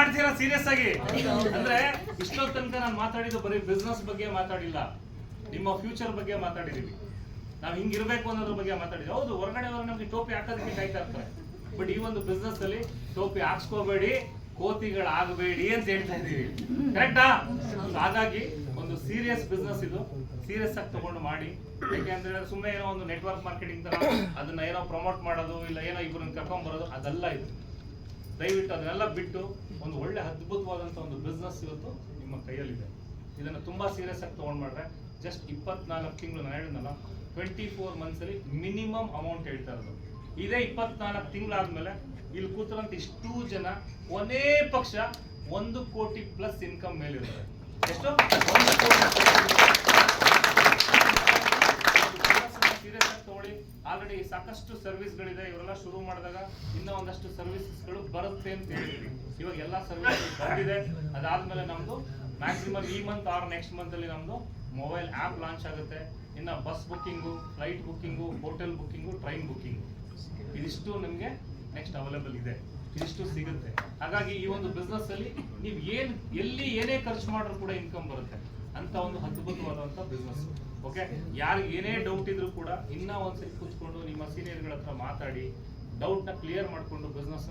ಮಾಡ್ತೀರಾ ಸೀರಿಯಸ್ ಆಗಿ? ಅಂದ್ರೆ ಇಷ್ಟೊತ್ತು ತನಕ ನಾನು ಮಾತಾಡಿದ್ದು ಬರೀ ಬಿಸ್ನೆಸ್ ಬಗ್ಗೆ ಮಾತಾಡಿಲ್ಲ, ನಿಮ್ಮ ಫ್ಯೂಚರ್ ಬಗ್ಗೆ ಮಾತಾಡಿದೀವಿ. ನಾವು ಹಿಂಗಿರ್ಬೇಕು ಅನ್ನೋದ್ರ ಬಗ್ಗೆ ಮಾತಾಡಿದ್ವಿ. ಹೌದು, ಹೊರಗಡೆ ನಮ್ಗೆ ಟೋಪಿ ಹಾಕೋದಕ್ಕೆ ಕಾಯ್ತಾ ಇರ್ತಾರೆ, ಬಟ್ ಈ ಒಂದು ಬಿಸ್ನೆಸ್ ಅಲ್ಲಿ ಟೋಪಿ ಹಾಕ್ಸ್ಕೋಬೇಡಿ, ಕೋತಿಗಳಾಗಬೇಡಿ ಅಂತ ಹೇಳ್ತಾ ಇದೀವಿ. ಕರೆಕ್ಟಾ? ಹಾಗಾಗಿ ಒಂದು ಸೀರಿಯಸ್ ಬಿಸ್ನೆಸ್ ಇದು, ಸೀರಿಯಸ್ ಆಗಿ ತಗೊಂಡು ಮಾಡಿ. ಯಾಕೆಂದ್ರೆ ಸುಮ್ಮನೆ ಏನೋ ಒಂದು ನೆಟ್ವರ್ಕ್ ಮಾರ್ಕೆಟಿಂಗ್ ತರ ಅದನ್ನ ಏನೋ ಪ್ರಮೋಟ್ ಮಾಡೋದು, ಇಲ್ಲ ಏನೋ ಇಬ್ಬರನ್ನ ಕರ್ಕೊಂಡ್ ಬರೋದು, ಅದೆಲ್ಲ ಇದು. ದಯವಿಟ್ಟು ಅದನ್ನೆಲ್ಲ ಬಿಟ್ಟು ಒಂದು ಒಳ್ಳೆ ಅದ್ಭುತವಾದಂತ ಒಂದು ಬಿಸ್ನೆಸ್ ಇವತ್ತು ನಿಮ್ಮ ಕೈಯಲ್ಲಿದೆ. ಇದನ್ನ ತುಂಬಾ ಸೀರಿಯಸ್ ಆಗಿ ತಗೊಂಡ್ ಮಾಡ್ರೆ ಜಸ್ಟ್ 24 ತಿಂಗಳು, ನಾನು ಹೇಳಿದ್ನಲ್ಲ 24 ಮಂತ್ಸ್ ಅಲ್ಲಿ ಮಿನಿಮಮ್ ಅಮೌಂಟ್ ಹೇಳ್ತಾ ಇರೋದು. ಇದೇ 24 ತಿಂಗಳಾದ್ಮೇಲೆ ಇಲ್ಲಿ ಕೂತರಂತ ಇಷ್ಟೂ ಜನ ಒಂದೇ ಪಕ್ಷ 1 ಕೋಟಿ ಪ್ಲಸ್ ಇನ್ಕಮ್ ಮೇಲಿರುತ್ತೆ. ಎಷ್ಟು? 1 ಕೋಟಿ. ಸೀರಿಯಸ್ ಆಗಿ ತಗೊಳ್ಳಿ. ಆಲ್ರೆಡಿ ಸಾಕಷ್ಟು ಸರ್ವಿಸ್ಗಳಿದೆ, ಇವರೆಲ್ಲ ಶುರು ಮಾಡಿದಾಗ ಇನ್ನೂ ಒಂದಷ್ಟು ಸರ್ವಿಸಸ್ಗಳು ಬರುತ್ತೆ ಅಂತ ಹೇಳಿದ್ವಿ. ಇವಾಗ ಎಲ್ಲ ಸರ್ವಿಸ್ ಬಂದಿದೆ. ಅದಾದ್ಮೇಲೆ ನಮ್ದು ಮ್ಯಾಕ್ಸಿಮಮ್ ಈ ಮಂತ್ ಆರ್ ನೆಕ್ಸ್ಟ್ ಮಂತ್ ಅಲ್ಲಿ ನಮ್ದು ಮೊಬೈಲ್ ಆ್ಯಪ್ ಲಾಂಚ್ ಆಗುತ್ತೆ. ಇನ್ನು bus booking, flight booking, hotel booking, train booking, ಇದಿಷ್ಟು ನಿಮಗೆ ನೆಕ್ಸ್ಟ್ ಅವೈಲೇಬಲ್ ಇದೆ, ಇದಿಷ್ಟು ಸಿಗುತ್ತೆ. ಹಾಗಾಗಿ ಈ ಒಂದು ಬಿಸ್ನೆಸ್ ಅಲ್ಲಿ ನೀವು ಎಲ್ಲಿ ಏನೇ ಖರ್ಚು ಮಾಡಿದ್ರು ಕೂಡ ಇನ್ಕಮ್ ಬರುತ್ತೆ ಅಂತ ಒಂದು ಅದ್ಭುತವಾದಂತ ಬಿಸ್ನೆಸ್. ಓಕೆ, ಯಾರಿಗೆ ಏನೇ ಡೌಟ್ ಇದ್ರು ಕೂಡ ಇನ್ನ ಒಂದ್ಸರಿ ಕೂತ್ಕೊಂಡು ನಿಮ್ಮ ಸೀನಿಯರ್ಗಳ ಹತ್ರ ಮಾತಾಡಿ ಡೌಟ್ ನ ಕ್ಲಿಯರ್ ಮಾಡ್ಕೊಂಡು ಬಿಸ್ನೆಸ್